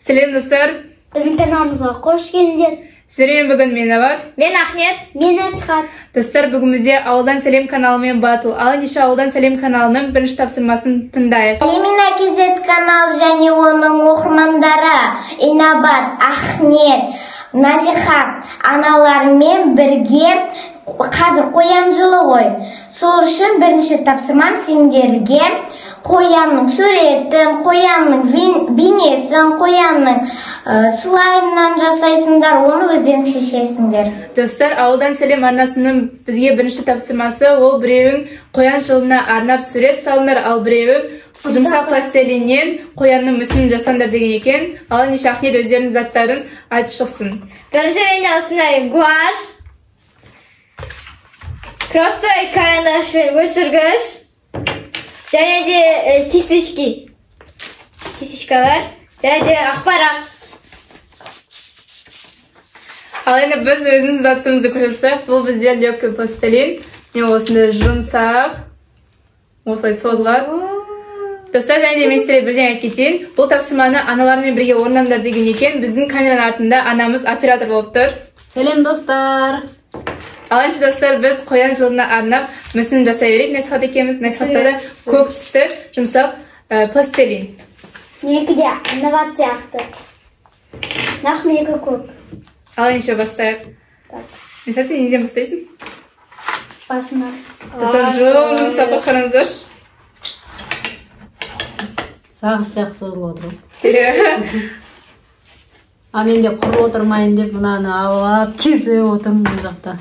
Selam dostlar. Bizim kanalımıza hoş geldiniz. Selam bugün men Avat. Men Ahmet. Men Asqat. Dostlar bugün bizde Avuldan Selam kanalımen Batul. Alınca Avuldan Selam kanalının birinci tapsırmasını tındayıq. Emina Kizet kanal және onun оқырмандары Inabat, Ahmet, Nasihat аналармен бірге қазір қоян жылы ғой. Сол үшін бірінші тапсырмам сендерге қоянның суретін, қоянның бейнесін, қоянның слаймынан жасайсыңдар, оны өздерің шешесіңдер. Dostlar, Avuldan Selam arnasının bizge birinci tapsırması ol bireviň qoyan жылына arnap suret salınır, al bireviň Jumsaq plastilinен qoyanның müsünün жасандар деген екен. Alınca Ahmet özlerinin zatların айтып шықсын. Горжевение основе гуашь, простой карандаш өшіргіш, және де кисишкалар, және де ақпарат. Ал енді біз өзіміз заттымызды көрсетсек, бұл бізде легкий пластилин. Не осында жұмсақ, осылай созылады. Достар, және де мен сіздерге бірден айтып кетейін. Бұл тапсырманы аналармен бірге орындаңдар деген екен. Біздің камераның артында анамыз оператор болып тұр. Сәлем достар. Алайынша достар, біз қоян жылына арнап мүсін жасай берейік. Насихат екеміз. Насихатта да көк түсті жұмсақ пластилин. Менікі де Inovat сияқты. Нахмекі көк. Алайынша бастайық. Насихат, сен неден бастайсың? Басына. Достар, жұмсақ оқырыңыздар. Сағыз сияқты созылып отыр. А мен де құрып отырмайын деп мынаны алып кесіп отырмын бұл жақта.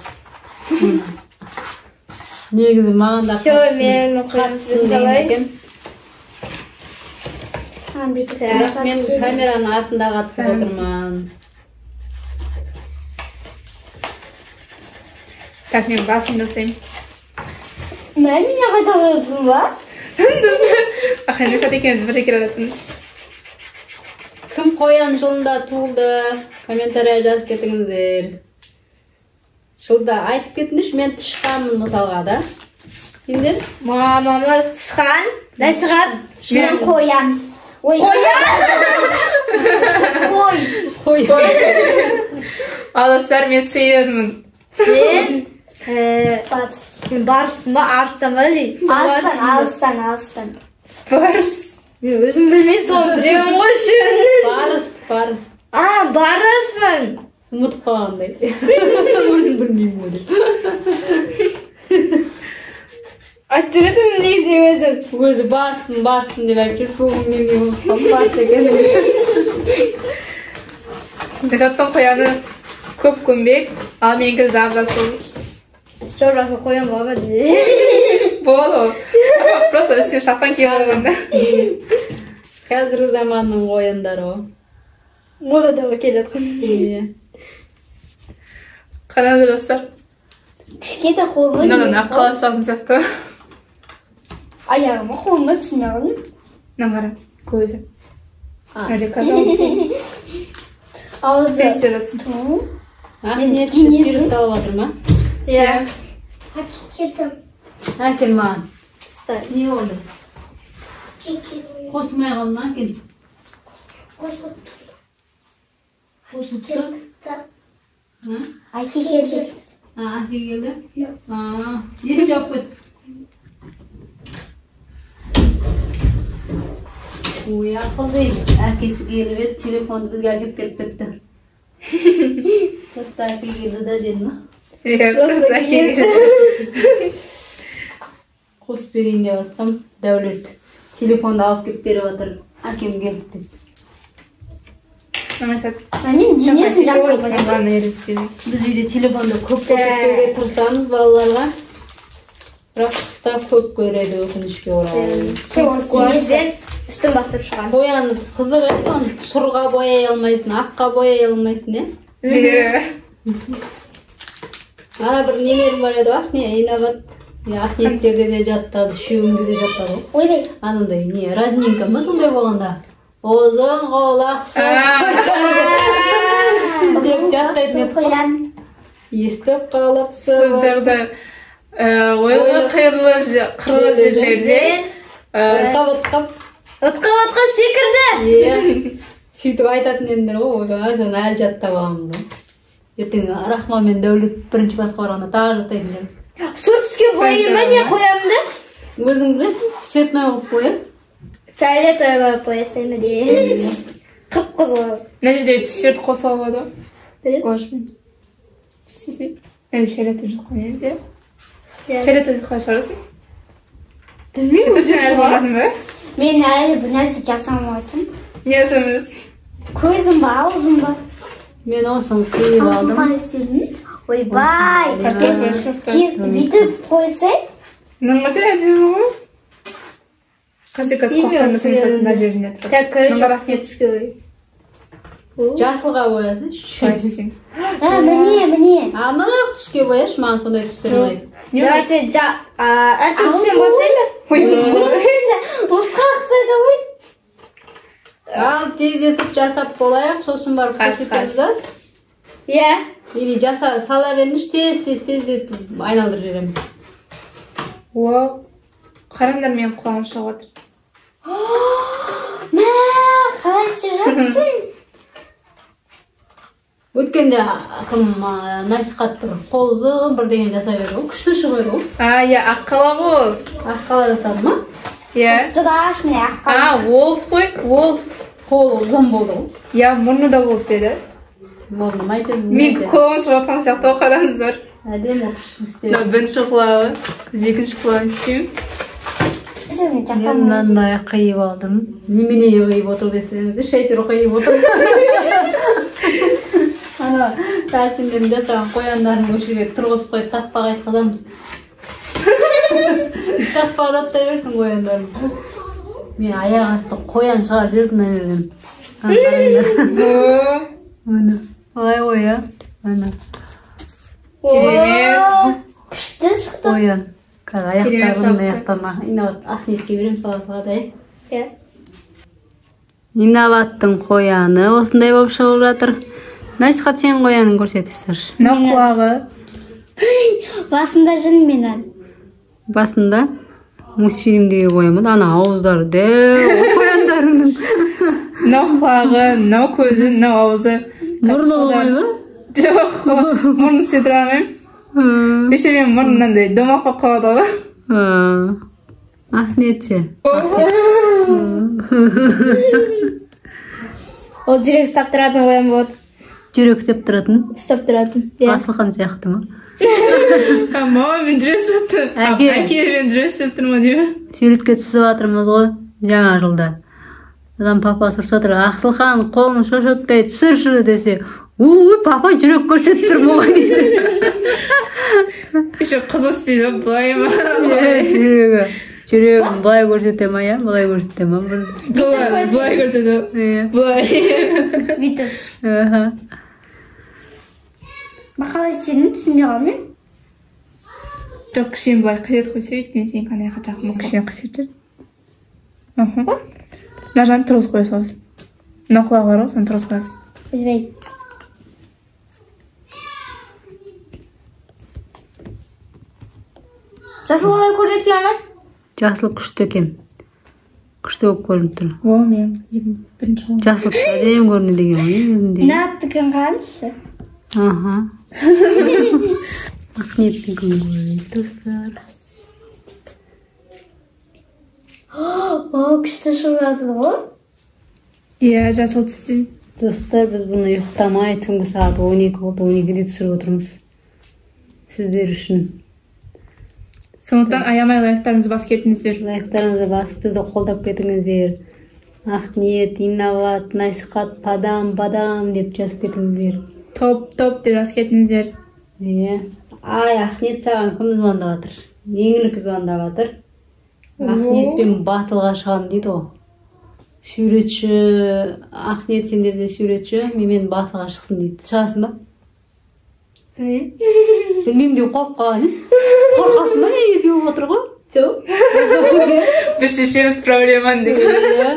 Негізі маған да Мен қатыссын деген екен. Бірақ мен камераның артында қатысып отырмын. Так, мен басымды жасаймын. Меня қайта қойсын ба? Ахай, Насихат екеуміз бір екер алатынбыз. Кім қоян жылында туылды? Комментария жазып кетіңіздер. Жылда айтып кетіңдерші, мен тышқанмын мысалға да. Сендер? Мамамыз тышқан, Насихат, Мен қоян. Ой. Қой. Ал достар, мен сиырмын. мен Батыс. барыспын ба, арыстан ба дейді. Алыстан. Барыс. Мен өзім білмеймін, соны біреуім ғой үшін. Барыс. Барыспын. Ұмытып қалғандай. Өзім білмеймін ғой деп. Айтып едім негізінде өзім. Өзі барсын деп әйтеуір көңілмен мен ұмытқам барс екен. Насихаттың қояны көп көмбек, ал менікі жап-жасыл. Жорбасын қоян баба дейді. Болды. Просто үстіне шапан киіп алғанда. Қазіргі заманның қояндары ғой. Модада келе жатқан. Қараңыздар достар. Кішкентай қолыма Мынадан ақ қалап салдың сияқты. аяғыма қолыма түсіне алып. Мына қара, көзі. Аузы. Сен істеп жатсың. Ахмет сүйріп алып отыр ма? Иә. Әкел маған. Не болды? Қосылмай қалды ма әкел? Қосылып тұр? Әке келді. Әке келді? Есі жауып кет. Ой, ақылды. Әкесі келіп еді, телефонды бізге әкеп кетті. Просто әке келді да деді ма? Просто әкелді. Қос берейін деп атсам, Дәулет телефонды алып кеп беріп отыр. Әкем келді деп. Насихат. Мен денесін жасап Біз үйде телефонды көп көрсетпеуге тырысамыз балаларға. Бірақ қыста көп көреді өкінішке орай. Денеден үстін бастырып шығған. Қоян қызық еді, сұрға бояй алмайсың, аққа бояй алмайсың, е? Бір нелерім бар еді, Инovat. Ахметтерде де жаттады, үшеуінде де жаттады. Ойбай. Анандай, разненька ма сондай болғанда? Озын қолақсың. Деп жаттайды. Қоян. Естіп қалыпсы. Сіздерді ойлы қиырлы жерлерде Отқа Отқа секірді. Сөйтіп айтатын едіңдер ғой, ойбай, соны әлі жаттап аламыз. Ертең Рахма мен Дәулет бірінші классқа барғанда тағы жаттайтындар. Су түске бояйын ба, не қоямын да? Өзің білесің, цветной қылып қоям. Фиолетовый қойып қоясың ба де. Қып-қызыл. Мына жерде түстерді қосып алады ғой. Білем. Гуашьпен. Түсесе. Әлі фиолетовый жоқ қой негізі. Фиолетовый қалай шығарасың? Білмеймін. Сен әлі баратын ба? Мен әлі бір нәрсе жасамайтын. Не жасап жүрсің? Көзім ба, аузым ба? Мен осыны қиып алдым. Қалай істедің? Ойбай, Картофель шықты. тез бүйтіп қойсай. Нормально әдемі ғой. Каждый каз қоққанда сен мына жеріне тұрады. Так, короче, түске ой. Жасылға бояды. Қайсың? Міне. Анық түске бояш, маған сондай түстер ұнайды. Давайте, әртүр түскен болсай ма? Ұлтқа ұқсайды ғой. Ал тездетіп жасап болайық, сосын барып көрсетеміз да. Иә. Или сала беріңіз, тездетіп айналдырып жібереміз. Уау. Қараңдар мен құлағым шығып отыр. Мә, қалай істеп жатсың? Өткенде кім насихаттыр, қолзы бірдеңе жасап еді ғой, күшті шығып еді ғой. Иә, аққала ғой. Аққала жасады ма? Иә. Страшный аққа. Wolf қой, Wolf. Қолы ұзын болды ғой. Иә, мұрны да болып деді. Мұрны майтын. Мен қолым шығып отқан сияқты ғой, қараңыздар. Әдемі күшті істеп. Мынау бірінші құлағы, екінші құлағын істеймін. Мен мынандай қиып алдым. Немене қиып отыр десеңіз, шәйтер қиып отыр. Ана тәсілден жасаған қояндарын өшірге тұрғызып қойып тақпақ айтқызамыз. Тақпақ аттай берсін қояндарын. Мен аяқ асты қоян шығарып жүрдім мына жерден. Міне, олай қоя. Міне. Керемет. Күшті шықты. Қоян. Аяқтарын инабат Ахметке берем салатыға да. Инабаттың қояны осындай болып шығып жатыр. Насихат сен қоянын көрсетесіз. Мынау құлағы. Басында жүрмін мен әлі. Басында мультфильмдегі қоямын. Ана ауыздары дәу қояндарының. Мынау құлағы, мынау көзі, мынау ауызы. Мұрны ғой ма? Жоқ, мұрны істетір алмаймын. Еще мен мұрнымнандай домаққа қалады ғой. Ахметші. Ол жүрек ұстап тұратын қоян болады. Жүрек істеп тұратын? Ұстап тұратын. Асылхан сияқты ма? Мама, мен жүрек істеп тұр. Әке, мен жүрек істеп тұрмын деймін. Суретке түсіп жатырмыз ғой жаңа жылда. Одан папасы ұрса тұр, Ақсылхан қолын шошытпай түсірші десе, папа жүрек көрсетіп тұр ма дейді. Еще қыз істейді, бұлай ма? Жүрегін бұлай көрсете ма, я? Бұлай көрсете ма? Бұлай көрсетеді. Бұлай. Бүйтіп. Мақалай сенің түсінбей қалмен? Жоқ, кішен бұлай қасет қойса өйт, мен сен қандай қачақпын, кішен қасет жүр. Мына жағын тұрғыз қоя саласың. Мына құлағы бар ғой, соны тұрғыз қоясың. Білмейді. Жасыл қалай көрсеткен ма? Жасыл күшті екен. Күшті болып көрініп тұр. О, мен бірінші қолым. Жасыл күшті әдемі көрінеді деген ғой, өзінде. Наттыкін қаншы? Аха. Ахметтің күн көрінеді, достар. Ол күшті шығып жатыр ғой. Иә, жасыл түсте. Достар, біз бұны ұйықтамай түнгі сағат 12 болды, 12-де түсіріп отырмыз. Сіздер үшін. Сондықтан аямай лайктарыңызды басып кетіңіздер. Лайктарыңызды басып, бізді қолдап кетіңіздер. Ахмет, инабат, насихат, бадам деп жазып кетіңіздер. Топ деп жазып кетіңіздер. Ай, Ахмет саған кім звондап жатыр? Еңлік звондап жатыр. Ахметпен батылға шығамын дейді ғой. Суретші, Ахмет сендерде суретші, менімен батылға шықсын дейді. Шығасың ба? Білмеймін деп қорқып қалған. Қорқасың ба, екеуі отыр ғой? Жоқ. Біз шешеміз проблеманы деген.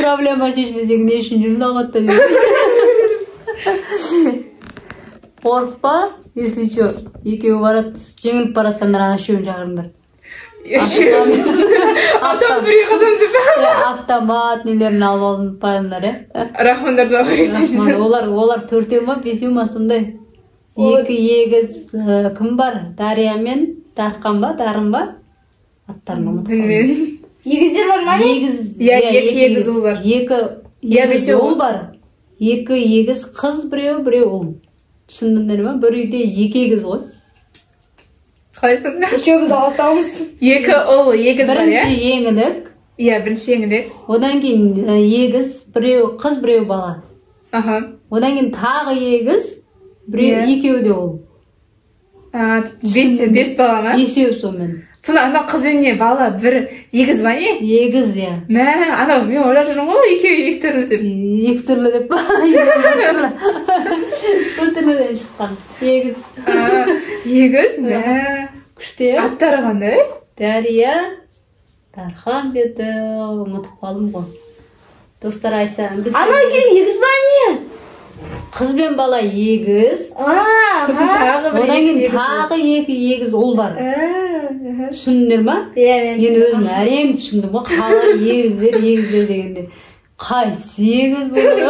Проблема шешмесең не үшін жүрді алғатта дейді. Қорықпа, если что, екеуі барады, жеңіліп баратсаңдар ана үшеуін шақырыңдар. Атамыз бірге қашамыз деп. Автомат нелерін алып алып пайымдар, Рахмандарды алып Олар 4-еу ма, 5-еу ма сондай. 2 егіз кім бар? Дария мен Дархан ба, Дарын ба? Аттарын ұмытып қалдым. Егіздер бар ма? Екі егіз ұл бар. 2 егіз ұл бар. 2 егіз қыз біреу ұл. Түсіндіңдер ме? Бір үйде 2 егіз ғой. Қалайсың? Үшеуміз алатамыз. 2 ұл егіз бар, Бірінші еңілік. Бірінші еңілік. Одан кейін егіз біреу қыз біреу бала. Одан кейін тағы егіз біреу екеу де ұл. 5 бала ма? 5-еу сонымен. Сонда ана қыз не бала бір егіз ба не? Егіз, Мә, анау мен ойлап жүрмін ғой, екеуі 2 түрлі деп. 2 түрлі деп па? 1 түрліден шыққан. Егіз. Егіз, мә. Күште. Аттары қандай? Дария, Дархан деді, ұмытып қалдым ғой. Достар айтсаң. Ана екен егіз ба не? Қыз бен бала егіз. Сосын тағы бір Одан кейін тағы 2 егіз ұл бар. Түсіндіңдер ма? Мен өзім әрең түсіндім ғой. Қалай егіздер дегенде. Қайсы егіз болды?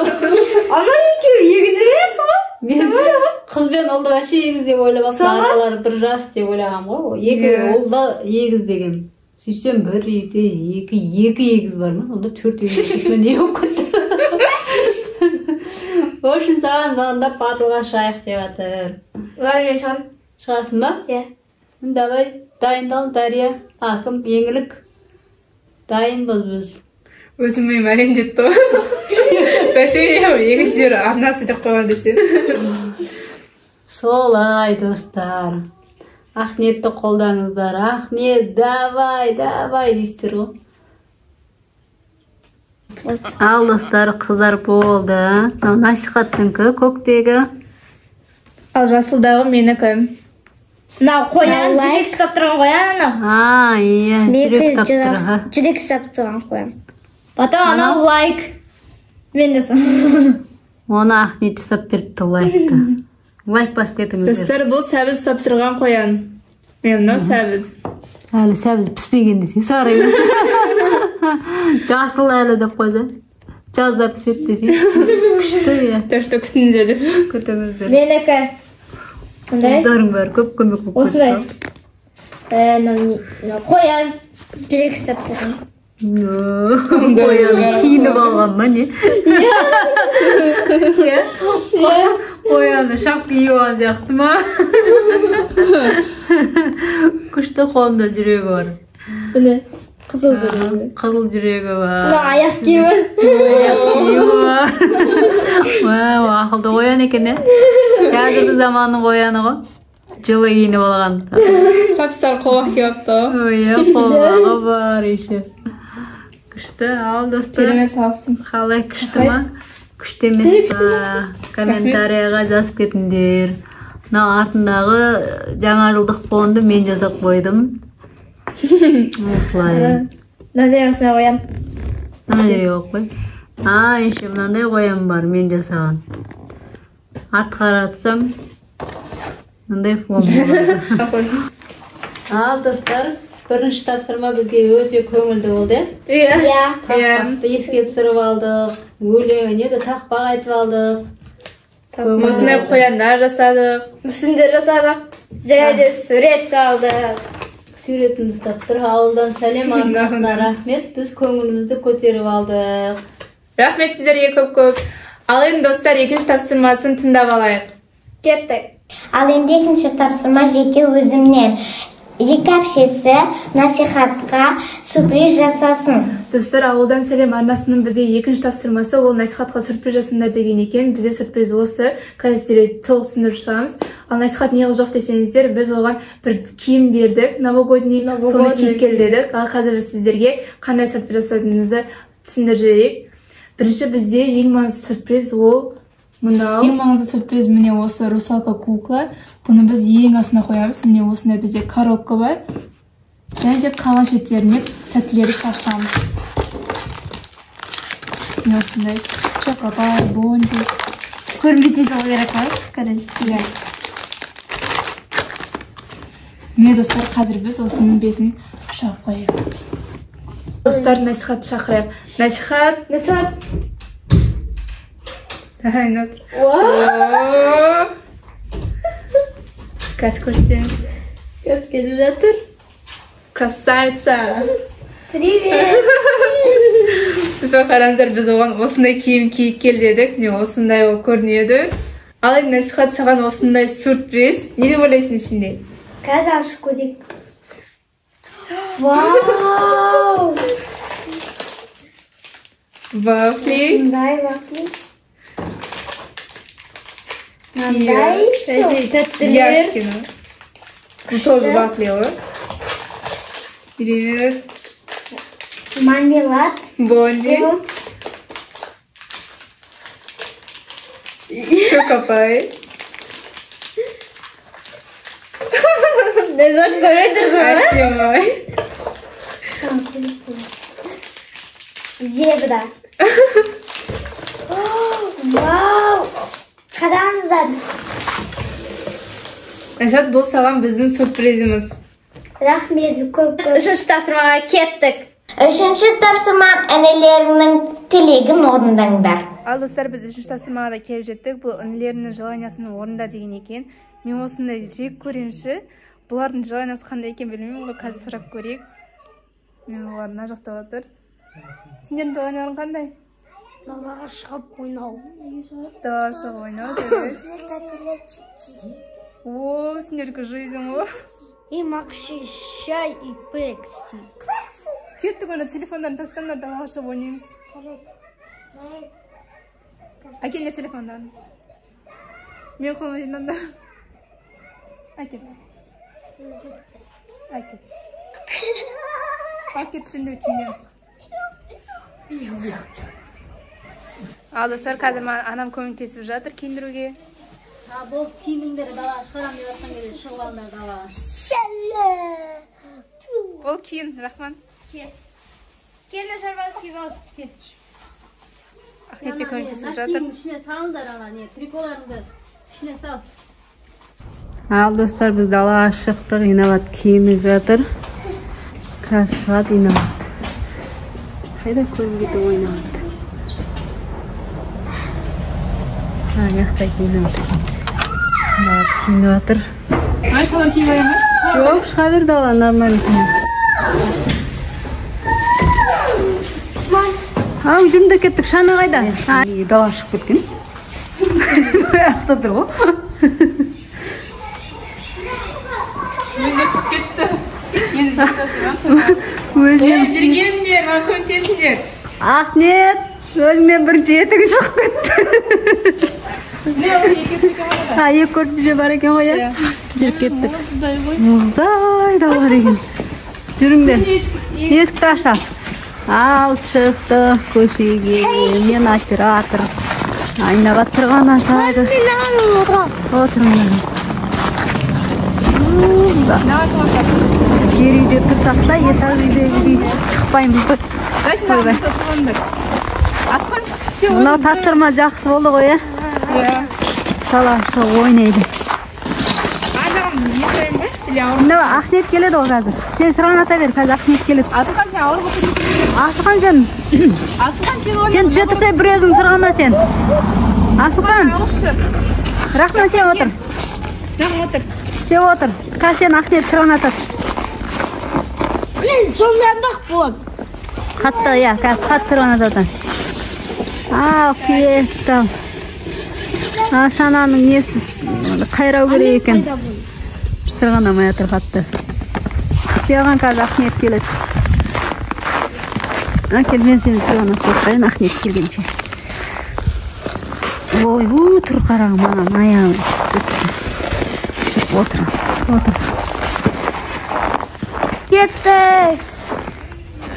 Ана екеуі егіз емес ғой? Мен қыз бен ұлды вообще егіз деп ойлап аралары бір жас деп ойлағам ғой. 2 ұлда егіз деген. Сөйтсем 1 үйде 2 егіз бар ма? Онда 4 егіз. Мен не болып кетті? В общем, саған звондап батылға шайық деп жатыр. Мен шығам. Шығасың ба? Давай, дайындал, Дария. Кім? Еңілік. Дайынбыз біз. Өзіме мәлем жетті ғой. Бәсеге егіздер арнасы деп қойған десем. Солай, достар. Ақниетті қолдаңыздар. Ақниет, давай дейсіздер ғой. Ал достар, қыздар болды. Насихаттыңкі көктегі. Ал жасылдағы менікі. Мынау қоян, жүрек ұстап тұрған қоян анау. Иә, жүрек ұстап тұрған. Жүрек ұстап тұрған қоян. Потом анау лайк. Мен де сон. Оны Ақниет ұстап беріпті лайкты. Лайк басып кетіңіздер. Достар, бұл сәбіз ұстап тұрған қоян. Мен мынау сәбіз. Әлі сәбіз піспеген десең, сарайын. Жасыл әлі деп қойды. Жазда пісет десең. Күшті, иә. Так что күтіңіздер деп. Күтіңіздер. Менікі. Қандай? Қыздарың бәрі көп көмек болып осылай. Қоян. Жүрек ұстап тұрған. Қоян киініп алған ба не? Қояны шап киіп алған сияқты ма? Күшті қолында жүрегі бар. Бұны қызыл жүрегі. Қызыл жүрегі бар. Бұны аяқ киімі. Ақылды қоян екен, қазіргі заманның қояны ғой. Жылы киініп алған. Сапстар қолақ киіпті. Қолағы бар еше. Күшті, ал достар. Керемет сапсың. Қалай күшті ма? Күшті емес па? Комментарияға жазып кетіңдер. Артындағы жаңа жылдық фонды мен жасап қойдым. Осылай. Мынандай осылай қоян. Мынандай қой. Еше мынандай қоян бар мен жасаған. Арт қаратсам мынандай фон болады. Ал достар, бірінші тапсырма бізге өте көңілді болды. Тақпақты еске түсіріп алдық. Өлеңіне де тақпақ айтып алдық. Осындай қояндар жасадық. Мүсіндер жасадық. Және де сурет салдық. Суретін ұстап тұр. Ауылдан сәлем арнасына рахмет. Біз көңілімізді көтеріп алдық. Рахмет сіздерге көп-көп. Ал енді достар, екінші тапсырмасын тыңдап алайық. Кеттік. Ал енді екінші тапсырма жеке өзімнен. Екі әпшесі насихатқа сюрприз жасасын. Достар, ауылдан сәлем арнасының бізге екінші тапсырмасы ол насихатқа сюрприз жасаңдар деген екен. Бізде сюрприз осы. Қазір толық түсіндіріп шығамыз. Ал насихат неғыл жоқ десеңіздер, біз оған бір киім бердік, новогодний, соны киіп келдік. Ал қазір сіздерге қандай сюрприз жасайтыныңызды түсіндірейік. Бірінші бізде ең маңызды сюрприз ол мынау. Ең маңызды сюрприз міне осы русалка кукла. Бұны біз ең астына қоямыз. Міне осындай бізде коробка бар. Және де қалған шеттеріне тәттілерді сапшамыз. Міне осындай шокопар, бонди. Көрінбейтін салу керек қой. Міне достар, қазір біз осының бетін Şapkayı. Dostlar nasihat şakırayım. Nasihat. Aynen. Kas ko'rsamiz. Kas kelib жатыр. Красавица. Привет. Siz qaranglar, biz oğlan osындай kiyim kiyip kel dedik. Ne osындай o ko'rinadi. Al endi nasihat sagan osындай sürpriz. Ne deb o'ylaysan shunday? Қазір ашып көрейік. Вау! Вафли. Мындай вафли. Мындай тәттілер. Яшкино. Bu тоже вафли o. Привет. Мармелад. Бонди. Чокопай. Ne zor görüyorsunuz mu? Асимай. Zebra. Vau! Qaranglar. Nasihat, bu salam bizning sürprizimiz. Rahmet ko'p. Uchinchi topshirmaga ketdik. Üçüncü topshirmam analarining tilegin o'rnanglar. Al dostlar, biz 3-chi topshirmaga kelib jetdik. Bu inilarining желаниясын o'rinda degan ekan. Men o'sini jek ko'rimchi. Bularning желаниясы qanday ekan bilmayman. Ular hozir so'rab ko'raylik. Men ular nima yoqda o'tir. Sizlarning желанияlaring qanday? Dalaga chiqib o'ynau. Dalaga chiqib o'ynau. O, sizlarga жизнь o. И Макси чай и пекси. Ketdik, ona telefondan tashlanglar, dalaga chiqib o'ynaymiz. Aka, ne telefondan? Men qo'ymayman. Aka. Aka. Paket içinde kiyiniyoruz. Dostlar, hozir anam ko'maklashib жатыр kiyindiruvga. Ha, bo'p kiyiminglarni dalaga chiqaram deb aytganingda chiqib olinglar dalaga. Bo'l kiyin, rahmat. Kelin sharbat kiyib ol. Ahmetga ko'maklashib жатыр. İçine salinglar ana, ne trikolaringni içine sal. Al dostlar, biz dalaga chiqdik, Inavat kiyinib жатыр. Kaşat Inavat. Hayda ko'rgida o'ynayapti. Ha, yoqda Inavat. Inavat kiyinib жатыр. Mana shular kiyib olamiz. Yo'q, chiqaver dala, normal. Ha, hujumda ketdik, shani qayda? Ha, dala chiqib ketgan. Yoqda turib. Bizga chiqib ketdi. Endi tasavvur. O'zim Birgemdir, mana ko'mklashinglar. Ahmet, o'zingdan bir jetiga chiqib ketdi. Ha, ko'rdi bar ekan qo'ya. Jirib ketdi. Muzday dalar ekan. Yuringlar. Eski tashlab. Al chiqdi ko'chaga. Men operator. Aynaga turgan asadi. O'tiringlar. Yeride tursaqda yetar uyda chiqmaymiz. Aslan, sen Buna topshirma yaxshi bo'ldi qo'ya. Talash o'ynaydi. Adam yetaymiz, bilaver. Nima Ahmet keladi hozir. Sen sironataver, hozir Ahmet keladi. Aslan, sen olib o'tirsan. Aslan sen. Aslan, sen Sen tushib tursa bir o'zing sirg'ama sen. Aslan. Rahmat, sen o'tir. Sen o'tir. Sen o'tir. Sen Ahmet sironatar. Men sonlandiq bo'l. Hatta ya, qat sironatar. Fiesta. Shana'nın nesi qayrav kerak ekan. Sirg'anamay turibdi. Siyag'an hozir Ahmet keladi. Akel men seni sirg'anab qo'yayin Ahmet kelguncha. Voy, o'tir qarang mana ayam. O'tir. Ketdik.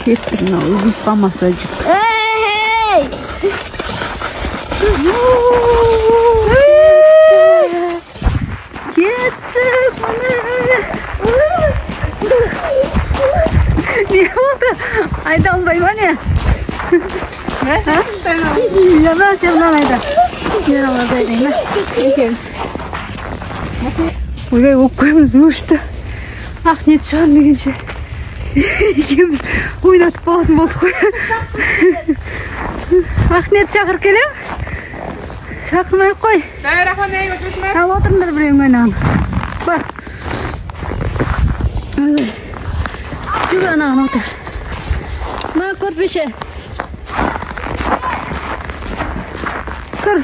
Ketdik, o'zim qolmasa. Hey! Ketdik mana. Ne oldu? Ayda olmayman ya. Ben sen Ya ben sevmem ayda. Ne oldu ayda? Ekin. Oraya okuyumuz uçtu. Ahmet şu an deyince. Ikimiz oynatып болатын болдық қой. Ақниет шақырып келем. Шақырмай қой. Ал отырыңдар біреуің ойнаған. Бар. Жүгір анаған отыр. Ма көрпеше. Тұр.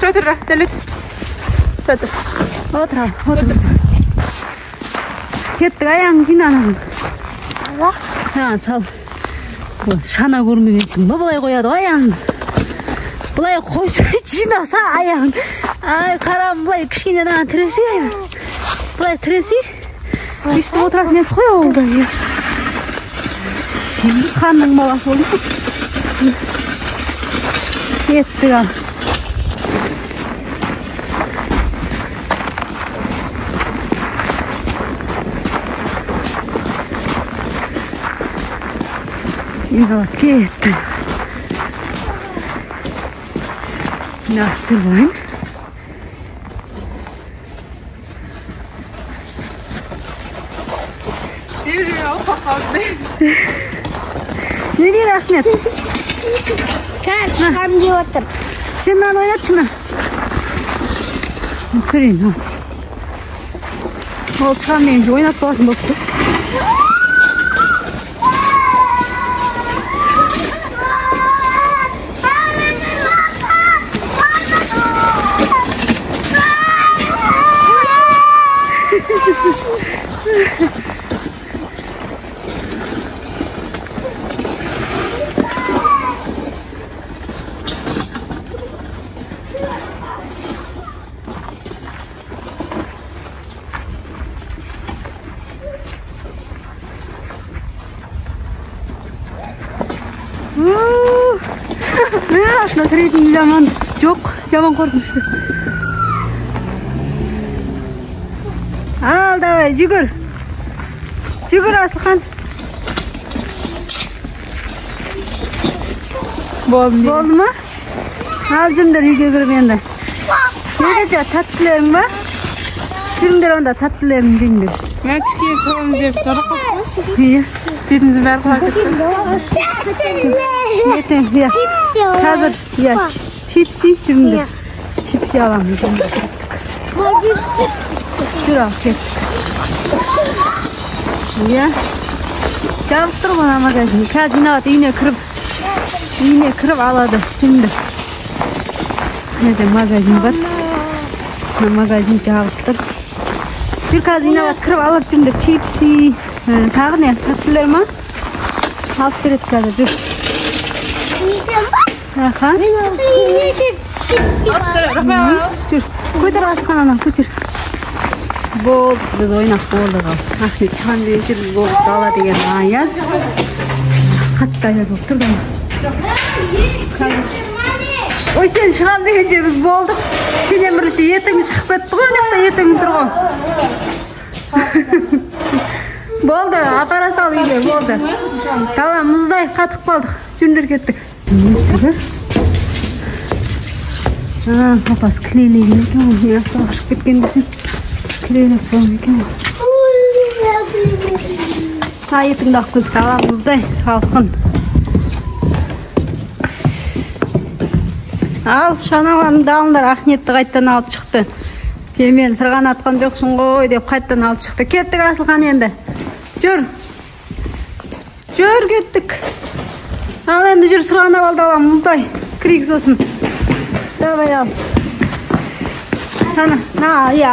Тұр, дәлет. Тұр. Отыр. Кеттік, аяғын жинанығын. Сал. Шана көрмегенсің ба, бұлай қояды аяғын. Бұлай қойса жинаса аяғын. Ай, қарам, бұлай кішкене даған тіресе. Бұлай тіресе. Үстіп отырасын есі қой олда. Қанның баласы олды. Кеттік ал. 이거 피했다. 낙지보인? Девушка, упаковка. Yürü Ahmet. Kaç, hamdi otur. Sen bana oynat şunu. Süreyim ha. O çıkarmayınca oynat bakın bakın. Aslında kredinin zaman yok. Yaman korkmuştu. Al davay, жүгір. Жүгір Aslıhan. Oldu mu? Al cümler үйге кіріп енді. Neде tatlılığın var? Cümler onda tatlılığın cümler. Ben küçükken soğum izleyip sonra kalkmışsın. İyi. Dediniz ben kalkmışsın. Yeter ya. Hazır ya. Çipsi cümle. Çipsi alalım cümle. Şuraya kes. Ya. Çalıştır bana magazini. Kaz yine at iğne kırıp aladı cümle. Nerede magazin var? Magazin çalıştır. Bir kaz yine at kırıp alıp cümle. Çipsi. Tağın ya. Tatlılar mı? Alt bir etkilerde dur. Aha. Dur. Koydur Aslıhan anam koydur. Bol biz oynak boldu kal. Ahmet çıkan deyince biz bol dala degen ayaz. Hatta ayaz olup durdu. Oy sen çıkan deyince biz bolduk. Senen bir şey yetimiz çıkıp kettik. Oynakta yetimiz durgun. Boldu, apara sal үйге, boldu. Tamam, muzday қатып қалдық. Жүндер кеттік. Папас клейлеген екен, яқты ашып кеткен десен. Клейлеп болған екен. Етіңді ақ көз, tamam, muzday, салқын. Ал, шаналарымды алыңдар, Ахметті қайттан алып шықты. Мен сырған атқан жоқсың ғой деп қайттан алып шықты. Кеттік Асылхан енді. Жүр кеттік. Ал енді жүр сырған алды алам, мұздай. Крик сосын. Давай ал. Sana,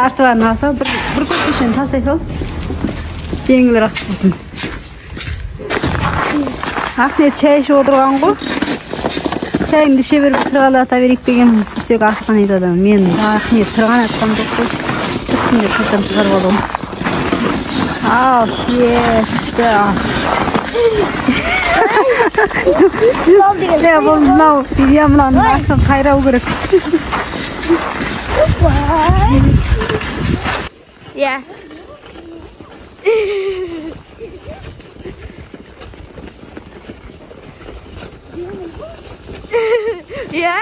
artı var nasıl? Bir köpüşün tasay sol. Жеңіл рахат болсын. Ахмет шай ішіп отырған ғой. Шайымды іше беріп сырғалата берейік деген сөйтсек Асылхан айтады. Мен Ахмет сырған атқан жоқ қой. Үстінде қайтам шығарып алдым. Ал, есті. Бұл мынау видео мынаны астын қайрау керек. Ja. Ja?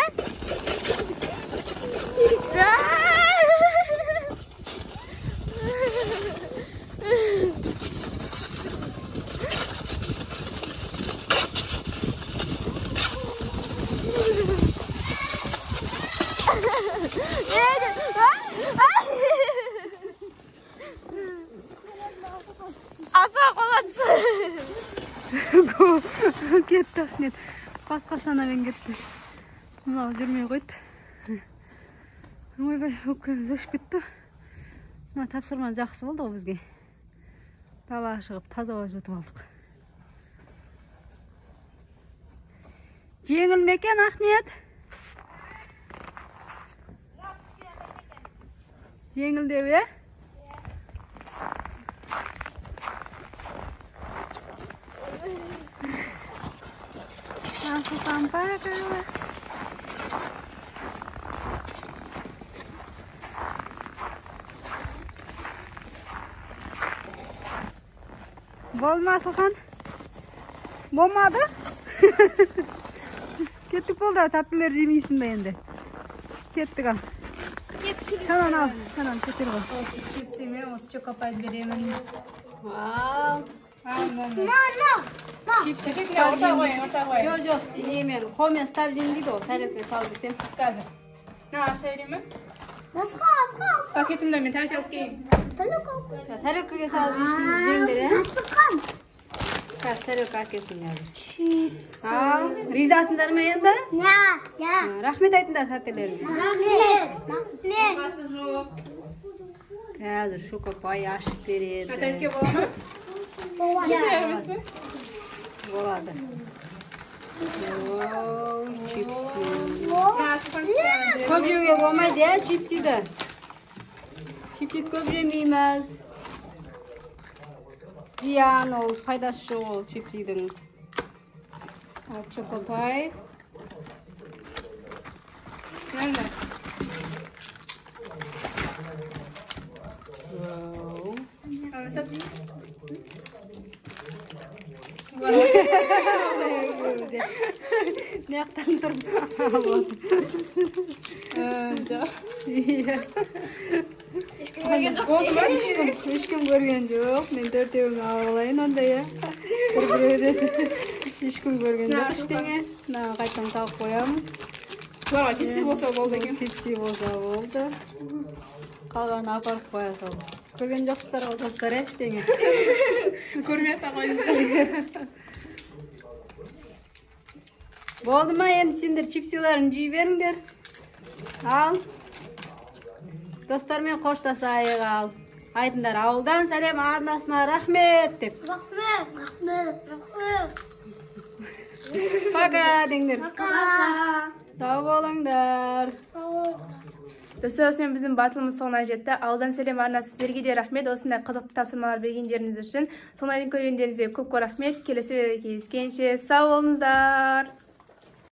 Кетті Ахмет. Басқа шанамен кетті. Мынау жүрмей қойды. Ойбай, өкпеміз өшіп кетті. Мына тапсырма жақсы болды ғой бізге. Далаға шығып таза ауа жұтып алдық. Жеңіл ме екен Ахмет? Жеңілдеу, е? Aku sampai ke Болмады хан. Болмады. Кеттік болды, тәттілер жемейсің бе енді. Кеттік ал. Санан ал, санан кетер ғой. Осы чипсімен осы чокопайды беремін. Ал. Орта қой. Жоқ, немен, қолмен став дейін дейді ғой, тәрелкеге салып кетем. Қазір. Аша берейін ме? Асқа. Пакетімді мен тәрелке алып келейін. Тәрелкеге салып жеңдер, е? Асыққан. Қазір тәрелке әкелсін қазір. Ал, ризасыңдар ма енді? Я. Рахмет айтыңдар тәттелеріңе. Рахмет. Басы жоқ. Қазір шокопай ашып береді. Тәрелке бола ма? Болады. Болады. Оу, чипси. Көп жеуге болмайды, е, чипсиді. Чипсиді көп жемейміз. Зиян ол, пайдасы жоқ ол чипсидің. Ал чокопай. Енді. Алысып. Ne yaptın dur? Жоқ. Ешкім көрген жоқ. Мен төртеуін алайын онда, я. Бір-біреуден ешкім көрген жоқ ештеңе. Мына қайтадан салып қоямын. Оларға чипси болса болды екен. Чипси болса болды. Қалғанын апарып қоя сал. Көрген жоқсыздар ғой достар, ештеңе. Көрмей-ақ қойыңыздар. Болды ма енді сендер чипсиларын жей беріңдер. Ал. Достармен қоштасайық ал. Айтыңдар, ауылдан сәлем арнасына рахмет деп. Рахмет. Пока деңдер. Пока. Сау болыңдар. Достар, осымен біздің батылымыз соңына жетті. Ауылдан сәлем арнасы сіздерге де рахмет. Осындай қызықты тапсырмалар бергендеріңіз үшін. Соңына дейін көргендеріңізге көп рахмет. Келесі видеода кездескенше сау болыңыздар.